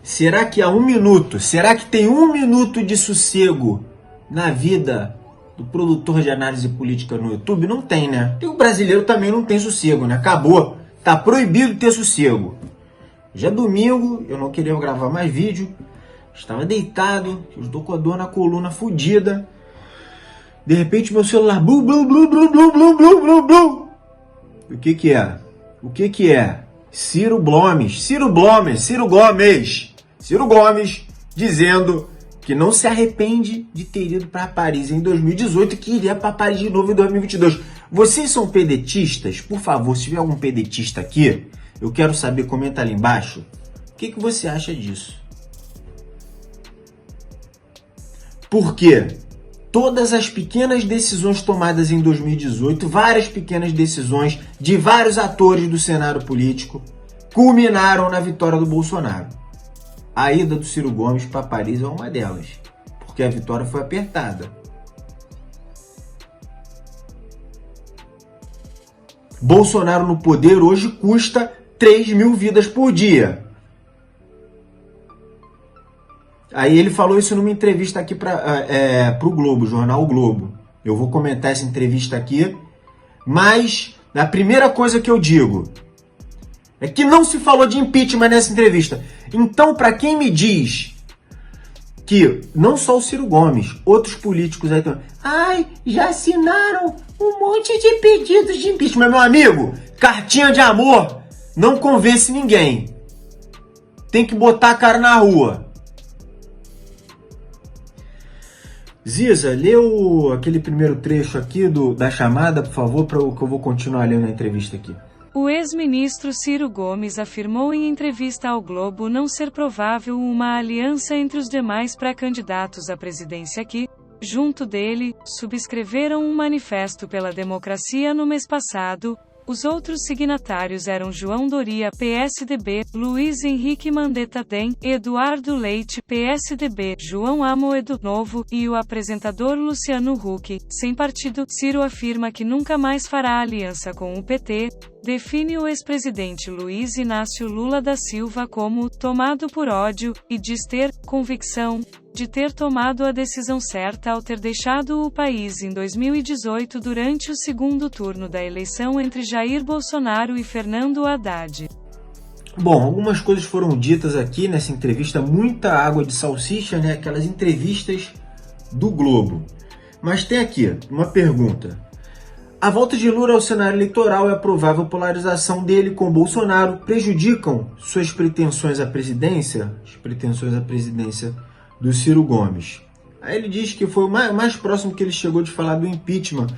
Será que há 1 minuto, será que tem 1 minuto de sossego na vida do produtor de análise política no YouTube? Não tem, né? E o brasileiro também não tem sossego, né? Acabou. Tá proibido ter sossego. Já é domingo, eu não queria gravar mais vídeo. Estava deitado, estou com a dor na coluna fodida. De repente meu celular... Blu, blu, blu, blu, blu, blu, blu, blu, blu. O que que é? O que que é? Ciro Gomes dizendo que não se arrepende de ter ido para Paris em 2018 e que iria para Paris de novo em 2022. Vocês são pedetistas? Por favor, se tiver algum pedetista aqui, eu quero saber, comenta ali embaixo. O que que você acha disso? Porque todas as pequenas decisões tomadas em 2018, várias pequenas decisões de vários atores do cenário político, culminaram na vitória do Bolsonaro. A ida do Ciro Gomes para Paris é uma delas, porque a vitória foi apertada. Bolsonaro no poder hoje custa 3.000 vidas por dia. Aí ele falou isso numa entrevista aqui para o Globo, jornal o Globo. Eu vou comentar essa entrevista aqui, mas a primeira coisa que eu digo é que não se falou de impeachment nessa entrevista. Então, para quem me diz que não só o Ciro Gomes, outros políticos aí também, já assinaram um monte de pedidos de impeachment. Meu amigo, cartinha de amor não convence ninguém. Tem que botar a cara na rua. Ziza, lê aquele primeiro trecho aqui da chamada, por favor, que eu vou continuar lendo a entrevista aqui. O ex-ministro Ciro Gomes afirmou em entrevista ao Globo não ser provável uma aliança entre os demais pré-candidatos à presidência que, junto dele, subscreveram um manifesto pela democracia no mês passado. Os outros signatários eram João Doria, PSDB, Luiz Henrique Mandetta, DEM, Eduardo Leite, PSDB, João Amoedo, Novo, e o apresentador Luciano Huck, sem partido. Ciro afirma que nunca mais fará aliança com o PT, define o ex-presidente Luiz Inácio Lula da Silva como tomado por ódio, e diz ter convicção de ter tomado a decisão certa ao ter deixado o país em 2018 durante o segundo turno da eleição entre Jair Bolsonaro e Fernando Haddad. Bom, algumas coisas foram ditas aqui nessa entrevista, muita água de salsicha, né? Aquelas entrevistas do Globo. Mas tem aqui uma pergunta. A volta de Lula ao cenário eleitoral e a provável polarização dele com Bolsonaro prejudicam suas pretensões à presidência? As pretensões à presidência do Ciro Gomes. Aí ele diz que foi o mais próximo que ele chegou de falar do impeachment,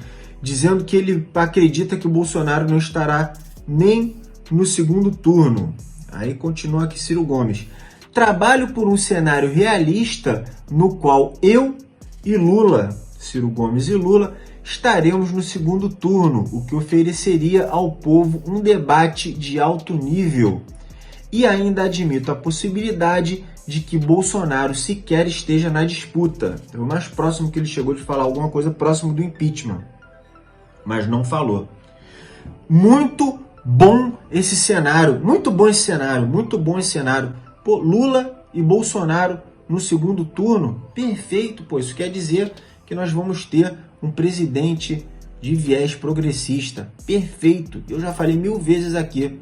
dizendo que ele acredita que o Bolsonaro não estará nem no segundo turno. Aí continua aqui Ciro Gomes. Trabalho por um cenário realista no qual eu e Lula, Ciro Gomes e Lula, estaremos no segundo turno, o que ofereceria ao povo um debate de alto nível. E ainda admito a possibilidade de que Bolsonaro sequer esteja na disputa. É o mais próximo que ele chegou de falar alguma coisa próximo do impeachment. Mas não falou. Muito bom esse cenário. Muito bom esse cenário. Muito bom esse cenário. Pô, Lula e Bolsonaro no segundo turno. Perfeito, pô. Isso quer dizer que nós vamos ter um presidente de viés progressista. Perfeito. Eu já falei 1000 vezes aqui.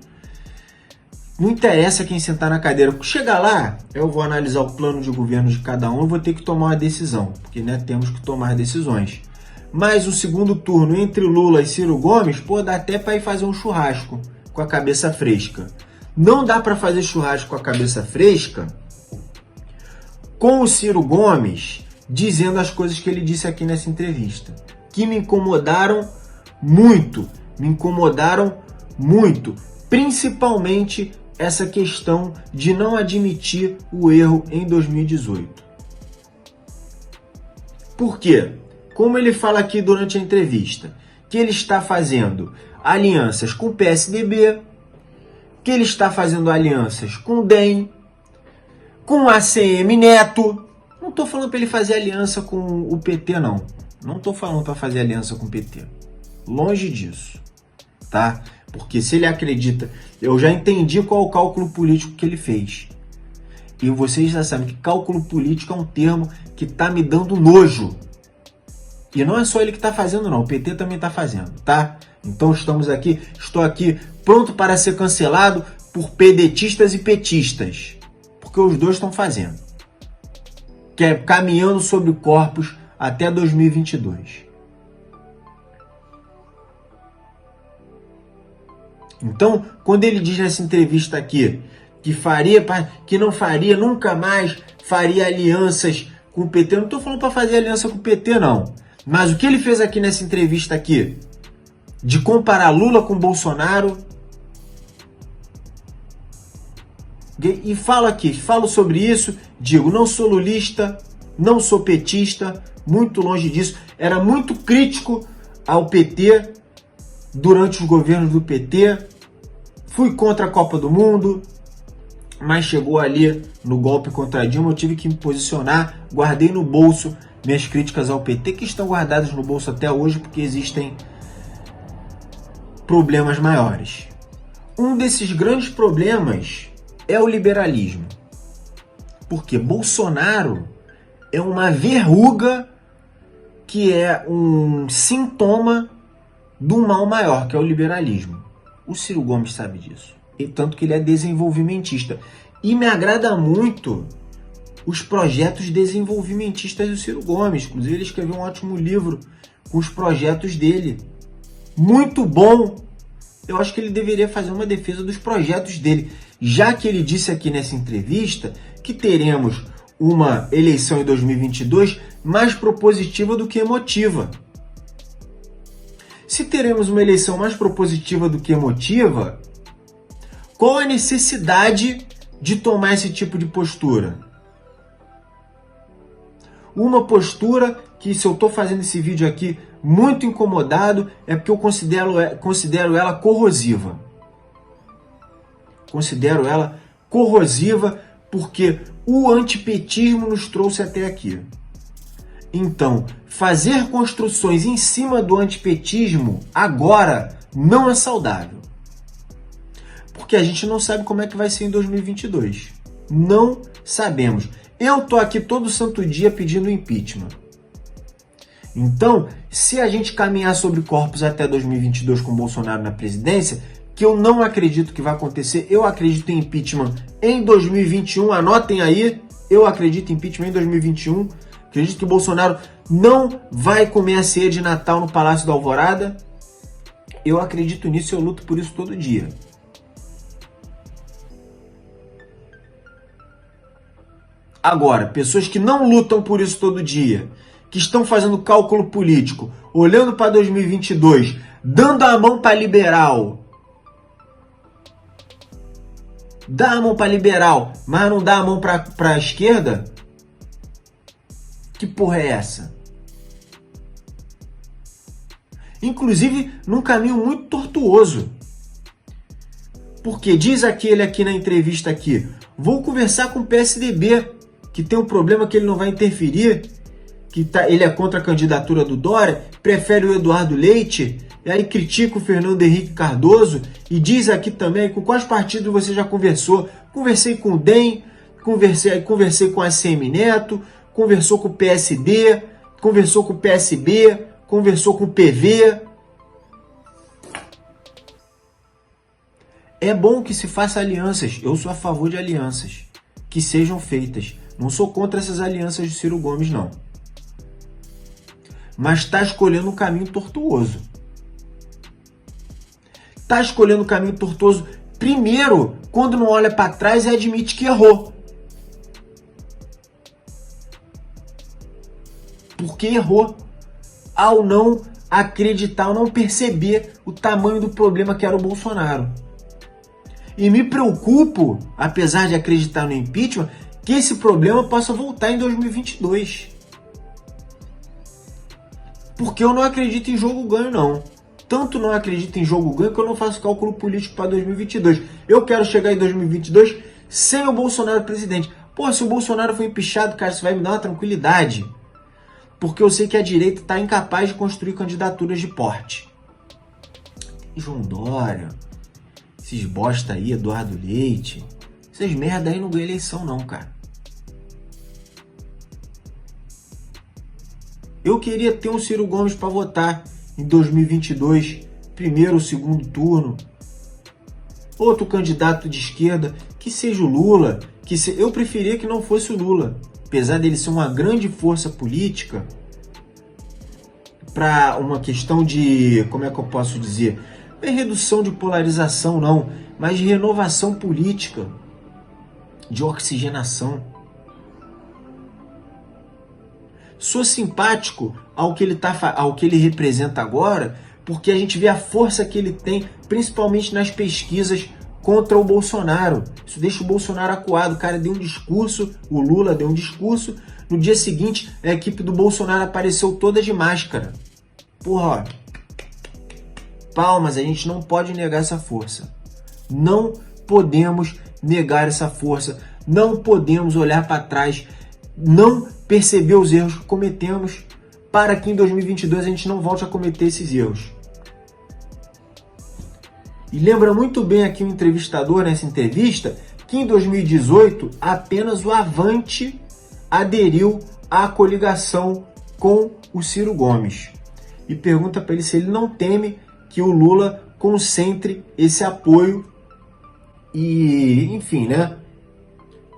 Não interessa quem sentar na cadeira. Chegar lá, eu vou analisar o plano de governo de cada um e vou ter que tomar uma decisão, porque né, temos que tomar decisões. Mas o segundo turno entre Lula e Ciro Gomes, pô, dá até para ir fazer um churrasco com a cabeça fresca. Não dá para fazer churrasco com a cabeça fresca com o Ciro Gomes dizendo as coisas que ele disse aqui nessa entrevista, que me incomodaram muito, principalmente essa questão de não admitir o erro em 2018. Por quê? Como ele fala aqui durante a entrevista, que ele está fazendo alianças com o PSDB, que ele está fazendo alianças com o DEM, com o ACM Neto. Não estou falando para ele fazer aliança com o PT, não. Não estou falando para fazer aliança com o PT. Longe disso, tá? Porque se ele acredita... Eu já entendi qual é o cálculo político que ele fez. E vocês já sabem que cálculo político é um termo que tá me dando nojo. E não é só ele que está fazendo, não. O PT também está fazendo, tá? Então estou aqui pronto para ser cancelado por pedetistas e petistas. Porque os dois estão fazendo. Que é caminhando sobre corpos até 2022. Então, quando ele diz nessa entrevista aqui que não faria, nunca mais faria alianças com o PT, eu não estou falando para fazer aliança com o PT, não. Mas o que ele fez aqui nessa entrevista aqui, de comparar Lula com Bolsonaro, e falo sobre isso, digo, não sou lulista, não sou petista, muito longe disso, era muito crítico ao PT durante os governos do PT, fui contra a Copa do Mundo, mas chegou ali no golpe contra Dilma, eu tive que me posicionar, guardei no bolso minhas críticas ao PT, que estão guardadas no bolso até hoje, porque existem problemas maiores. Um desses grandes problemas é o liberalismo. Porque Bolsonaro é uma verruga que é um sintoma do mal maior, que é o liberalismo. O Ciro Gomes sabe disso. E tanto que ele é desenvolvimentista. E me agrada muito os projetos desenvolvimentistas do Ciro Gomes. Inclusive, ele escreveu um ótimo livro com os projetos dele. Muito bom! Eu acho que ele deveria fazer uma defesa dos projetos dele, já que ele disse aqui nessa entrevista que teremos uma eleição em 2022 mais propositiva do que emotiva. Se teremos uma eleição mais propositiva do que emotiva, qual a necessidade de tomar esse tipo de postura? Uma postura que, se eu estou fazendo esse vídeo aqui muito incomodado, é porque eu considero ela corrosiva. Considero ela corrosiva porque o antipetismo nos trouxe até aqui. Então, fazer construções em cima do antipetismo agora não é saudável. Porque a gente não sabe como é que vai ser em 2022. Não sabemos. Eu tô aqui todo santo dia pedindo impeachment. Então, se a gente caminhar sobre corpos até 2022 com Bolsonaro na presidência, que eu não acredito que vai acontecer, eu acredito em impeachment em 2021, anotem aí, eu acredito em impeachment em 2021, acredito que o Bolsonaro não vai comer a ceia de Natal no Palácio da Alvorada, eu acredito nisso e eu luto por isso todo dia. Agora, pessoas que não lutam por isso todo dia, que estão fazendo cálculo político, olhando para 2022, dando a mão para liberal. Dá a mão para liberal, mas não dá a mão para a esquerda? Que porra é essa? Inclusive, num caminho muito tortuoso. Porque diz aquele aqui na entrevista aqui, vou conversar com o PSDB, que tem um problema que ele não vai interferir, ele é contra a candidatura do Dória, prefere o Eduardo Leite, e aí critica o Fernando Henrique Cardoso, e diz aqui também com quais partidos você já conversou. Conversei com o DEM, conversei com a ACM Neto, conversou com o PSD, conversou com o PSB, conversou com o PV. É bom que se faça alianças, eu sou a favor de alianças, que sejam feitas. Não sou contra essas alianças de Ciro Gomes, não. Mas está escolhendo um caminho tortuoso. Está escolhendo um caminho tortuoso, primeiro, quando não olha para trás e admite que errou. Porque errou ao não acreditar, ao não perceber o tamanho do problema que era o Bolsonaro. E me preocupo, apesar de acreditar no impeachment, que esse problema possa voltar em 2022. Porque eu não acredito em jogo ganho, não. Tanto não acredito em jogo ganho que eu não faço cálculo político para 2022. Eu quero chegar em 2022 sem o Bolsonaro presidente. Pô, se o Bolsonaro for empichado, cara, isso vai me dar uma tranquilidade. Porque eu sei que a direita está incapaz de construir candidaturas de porte. E João Dória, esses bosta aí, Eduardo Leite, Essas merda aí não ganham eleição não, cara. Eu queria ter um Ciro Gomes para votar em 2022, primeiro ou segundo turno. Outro candidato de esquerda, que seja o Lula. Eu preferia que não fosse o Lula. Apesar dele ser uma grande força política, para uma questão de, como é que eu posso dizer, não é redução de polarização não, mas de renovação política, de oxigenação. Sou simpático ao que ele representa agora, porque a gente vê a força que ele tem, principalmente nas pesquisas contra o Bolsonaro. Isso deixa o Bolsonaro acuado. O cara deu um discurso, o Lula deu um discurso, no dia seguinte a equipe do Bolsonaro apareceu toda de máscara. Porra, ó, palmas, a gente não pode negar essa força. Não podemos negar essa força, não podemos olhar para trás, não perceber os erros que cometemos, para que em 2022 a gente não volte a cometer esses erros. E lembra muito bem aqui o entrevistador nessa entrevista que em 2018 apenas o Avante aderiu à coligação com o Ciro Gomes. E pergunta para ele se ele não teme que o Lula concentre esse apoio e, enfim, né,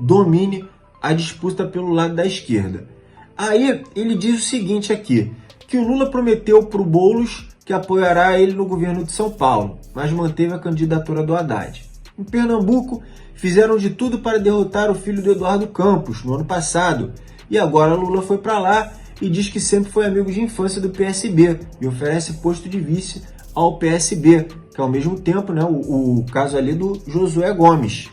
domine a disputa pelo lado da esquerda. Aí ele diz o seguinte aqui, que o Lula prometeu para o Boulos que apoiará ele no governo de São Paulo, mas manteve a candidatura do Haddad. Em Pernambuco, fizeram de tudo para derrotar o filho do Eduardo Campos no ano passado, e agora Lula foi para lá e diz que sempre foi amigo de infância do PSB e oferece posto de vice ao PSB, que é ao mesmo tempo, né, o caso ali do Josué Gomes.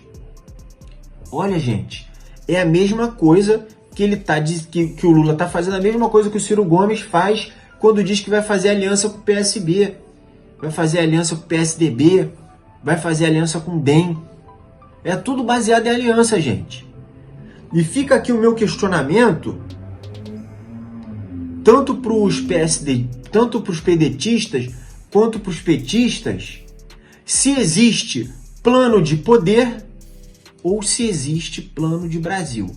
Olha, gente, é a mesma coisa que que o Lula está fazendo, a mesma coisa que o Ciro Gomes faz quando diz que vai fazer aliança com o PSB, vai fazer aliança com o PSDB, vai fazer aliança com o DEM. É tudo baseado em aliança, gente. E fica aqui o meu questionamento, tanto para os pedetistas quanto para os petistas, se existe plano de poder ou se existe plano de Brasil.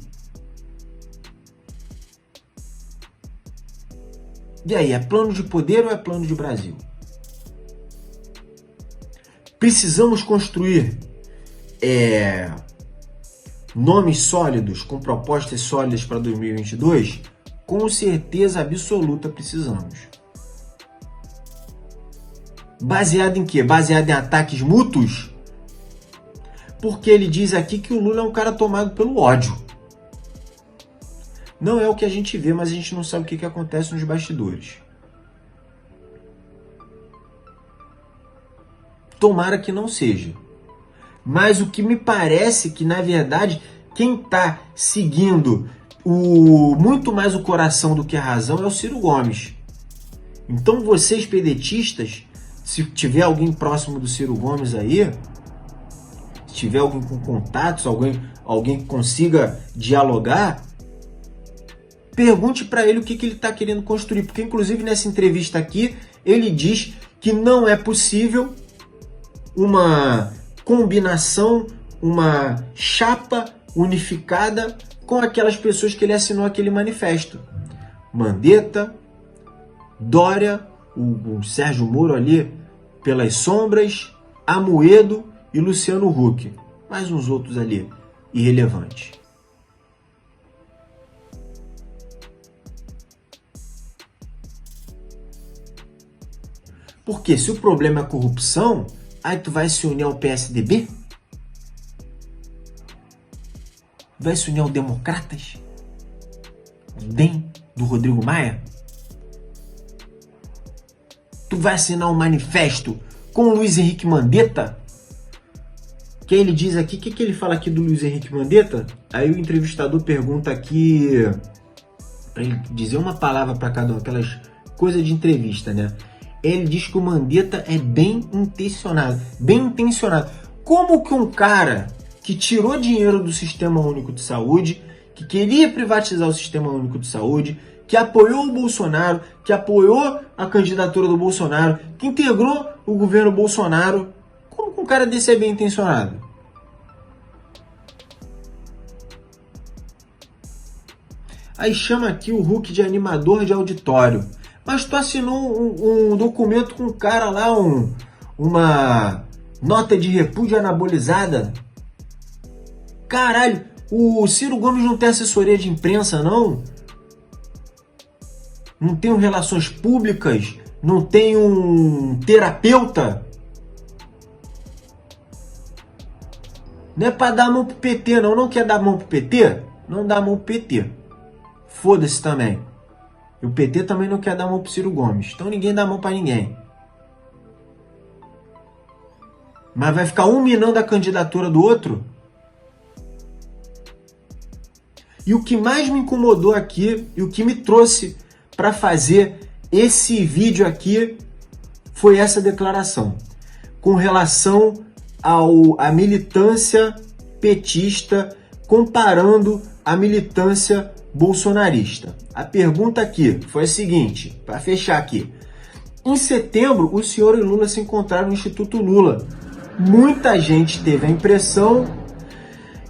E aí, é plano de poder ou é plano de Brasil? Precisamos construir nomes sólidos, com propostas sólidas para 2022? Com certeza absoluta precisamos. Baseado em quê? Baseado em ataques mútuos? Porque ele diz aqui que o Lula é um cara tomado pelo ódio. Não é o que a gente vê, mas a gente não sabe o que acontece nos bastidores. Tomara que não seja. Mas o que me parece que, na verdade, quem está seguindo muito mais o coração do que a razão é o Ciro Gomes. Então vocês, pedetistas, se tiver alguém próximo do Ciro Gomes aí, se tiver alguém com contatos, alguém que consiga dialogar, pergunte para ele o que ele está querendo construir. Porque, inclusive, nessa entrevista aqui, ele diz que não é possível uma combinação, uma chapa unificada com aquelas pessoas que ele assinou aquele manifesto. Mandetta, Dória, o Sérgio Moro ali pelas sombras, Amoedo e Luciano Huck. Mais uns outros ali, irrelevantes. Porque se o problema é a corrupção, aí tu vai se unir ao PSDB? Vai se unir ao Democratas? O DEM do Rodrigo Maia? Tu vai assinar um manifesto com o Luiz Henrique Mandetta? Que ele diz aqui, o que ele fala aqui do Luiz Henrique Mandetta? Aí o entrevistador pergunta aqui, para ele dizer uma palavra para cada uma, aquelas coisas de entrevista, né? Ele diz que o Mandetta é bem intencionado. Bem intencionado. Como que um cara que tirou dinheiro do Sistema Único de Saúde, que queria privatizar o Sistema Único de Saúde, que apoiou o Bolsonaro, que apoiou a candidatura do Bolsonaro, que integrou o governo Bolsonaro, como que um cara desse é bem intencionado? Aí chama aqui o Huck de animador de auditório. Mas tu assinou um documento com um cara lá, uma nota de repúdio anabolizada. Caralho, o Ciro Gomes não tem assessoria de imprensa, não? Não tem relações públicas? Não tem um terapeuta? Não é pra dar a mão pro PT, não. Não quer dar a mão pro PT? Não dá a mão pro PT. Foda-se também. E o PT também não quer dar a mão pro Ciro Gomes. Então ninguém dá a mão pra ninguém. Mas vai ficar um minando a candidatura do outro? E o que mais me incomodou aqui, e o que me trouxe para fazer esse vídeo aqui, foi essa declaração. Com relação à militância petista, comparando a militância bolsonarista. A pergunta aqui foi a seguinte, para fechar aqui. Em setembro, o senhor e Lula se encontraram no Instituto Lula. Muita gente teve a impressão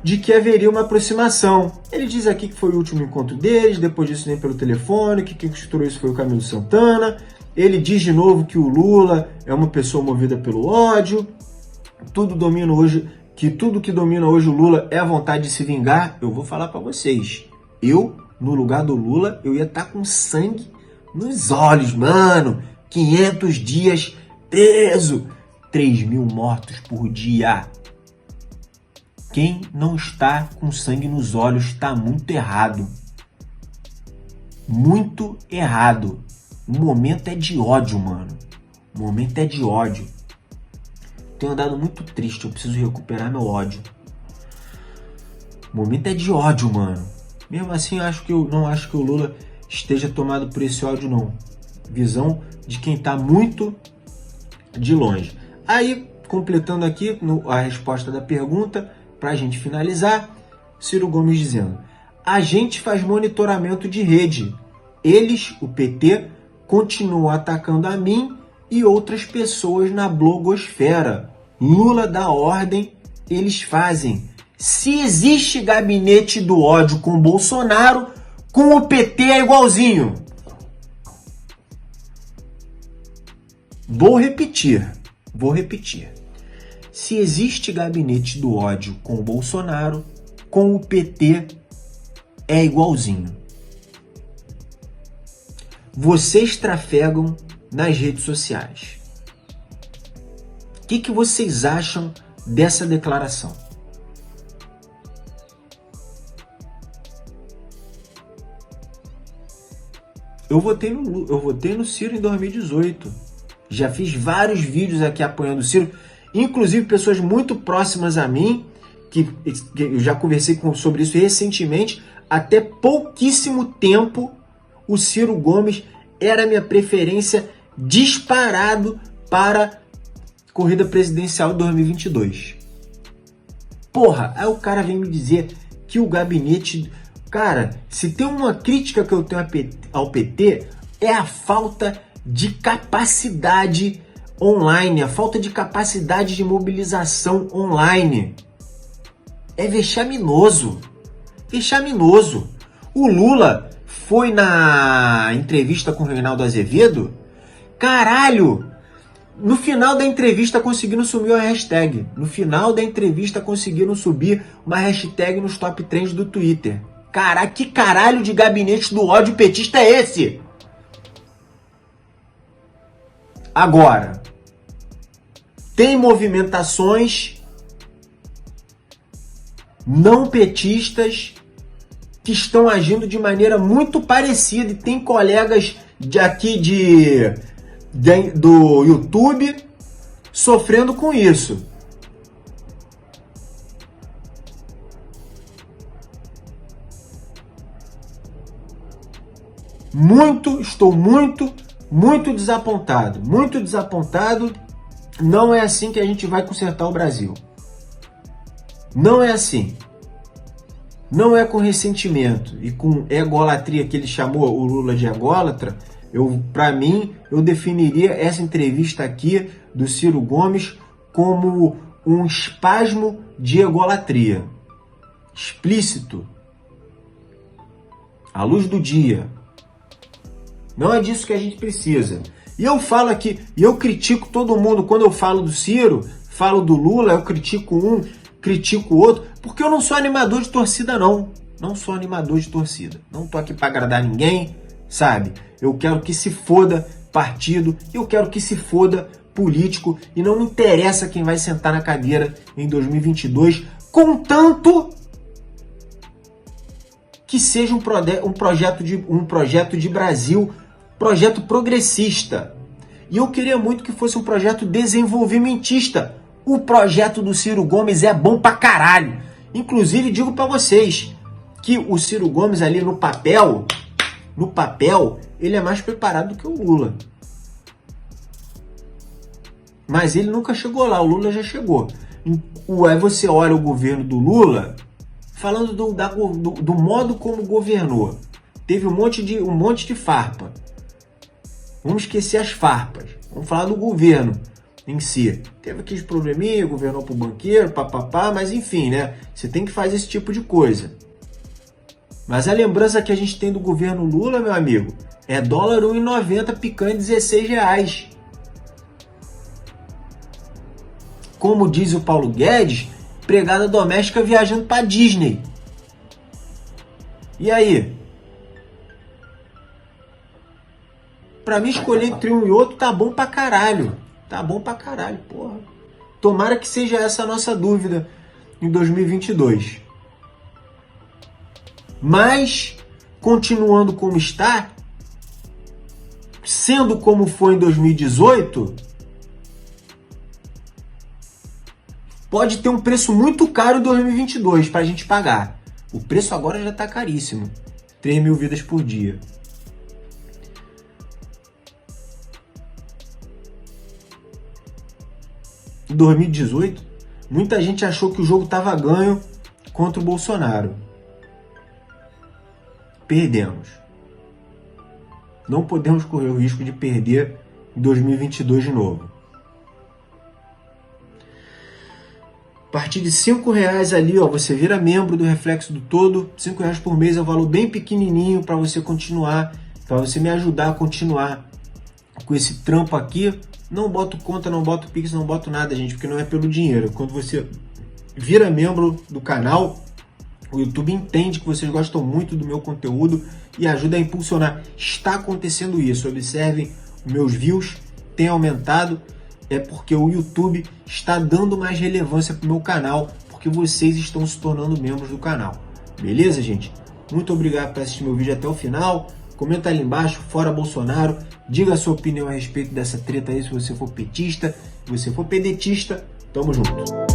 de que haveria uma aproximação. Ele diz aqui que foi o último encontro deles, depois disso nem pelo telefone, que quem costurou isso foi o Camilo Santana. Ele diz de novo que o Lula é uma pessoa movida pelo ódio. Tudo que domina hoje o Lula é a vontade de se vingar. Eu vou falar para vocês. Eu, no lugar do Lula, eu ia estar com sangue nos olhos, mano. 500 dias preso. 3.000 mortos por dia. Quem não está com sangue nos olhos está muito errado. Muito errado. O momento é de ódio, mano. O momento é de ódio. Tenho andado muito triste, eu preciso recuperar meu ódio. O momento é de ódio, mano. Mesmo assim, não acho que o Lula esteja tomado por esse ódio, não. Visão de quem está muito de longe. Aí, completando aqui a resposta da pergunta, para a gente finalizar, Ciro Gomes dizendo: a gente faz monitoramento de rede. Eles, o PT, continuam atacando a mim e outras pessoas na blogosfera. Lula dá ordem, eles fazem. Se existe gabinete do ódio com Bolsonaro, com o PT é igualzinho. Vou repetir. Se existe gabinete do ódio com o Bolsonaro, com o PT é igualzinho. Vocês trafegam nas redes sociais. O que vocês acham dessa declaração? Eu votei no Ciro em 2018. Já fiz vários vídeos aqui apoiando o Ciro. Inclusive pessoas muito próximas a mim, que eu já conversei sobre isso recentemente, até pouquíssimo tempo, o Ciro Gomes era a minha preferência disparado para a corrida presidencial de 2022. Porra, aí o cara vem me dizer que o gabinete... Cara, se tem uma crítica que eu tenho ao PT, é a falta de capacidade online, a falta de capacidade de mobilização online. É vexaminoso. Vexaminoso. O Lula foi na entrevista com o Reinaldo Azevedo. Caralho! No final da entrevista conseguiram subir uma hashtag. No final da entrevista conseguiram subir uma hashtag nos top trends do Twitter. Cara, que caralho de gabinete do ódio petista é esse? Agora, tem movimentações não petistas que estão agindo de maneira muito parecida e tem colegas do YouTube sofrendo com isso. Estou muito desapontado. Muito desapontado. Não é assim que a gente vai consertar o Brasil. Não é assim. Não é com ressentimento e com egolatria, que ele chamou o Lula de ególatra. Para mim, eu definiria essa entrevista aqui do Ciro Gomes como um espasmo de egolatria. Explícito. à luz do dia. Não é disso que a gente precisa. E eu falo aqui, e eu critico todo mundo, quando eu falo do Ciro, falo do Lula, eu critico um, critico o outro, porque eu não sou animador de torcida, não. Não sou animador de torcida. Não tô aqui para agradar ninguém, sabe? Eu quero que se foda partido, eu quero que se foda político, e não me interessa quem vai sentar na cadeira em 2022, contanto que seja um projeto de Brasil, projeto progressista. E eu queria muito que fosse um projeto desenvolvimentista. O projeto do Ciro Gomes é bom pra caralho. Inclusive, digo pra vocês que o Ciro Gomes ali no papel, ele é mais preparado do que o Lula. Mas ele nunca chegou lá, o Lula já chegou. Aí você olha o governo do Lula, falando do modo como governou. Teve um monte de farpa. Vamos esquecer as farpas. Vamos falar do governo em si. Teve aqueles probleminha, governou pro banqueiro, papapá, mas enfim, né? Você tem que fazer esse tipo de coisa. Mas a lembrança que a gente tem do governo Lula, meu amigo, é dólar 1,90 picando R$16. Como diz o Paulo Guedes, empregada doméstica viajando pra Disney. E aí? Pra mim escolher entre um e outro tá bom pra caralho. Tá bom pra caralho, porra. Tomara que seja essa a nossa dúvida em 2022. Mas, continuando como está, sendo como foi em 2018, pode ter um preço muito caro em 2022 pra gente pagar. O preço agora já tá caríssimo. 3 mil vidas por dia. Em 2018, muita gente achou que o jogo estava ganho contra o Bolsonaro. Perdemos. Não podemos correr o risco de perder em 2022 de novo. A partir de R$5 ali, ó, você vira membro do Reflexo do Todo. R$5 por mês é um valor bem pequenininho para você continuar, para você me ajudar a continuar com esse trampo aqui. Não boto conta, não boto Pix, não boto nada, gente, porque não é pelo dinheiro. Quando você vira membro do canal, o YouTube entende que vocês gostam muito do meu conteúdo e ajuda a impulsionar. Está acontecendo isso. Observem, meus views têm aumentado. É porque o YouTube está dando mais relevância para o meu canal, porque vocês estão se tornando membros do canal. Beleza, gente? Muito obrigado por assistir meu vídeo até o final. Comenta ali embaixo, fora Bolsonaro. Diga a sua opinião a respeito dessa treta aí, se você for petista, se você for pedetista. Tamo junto.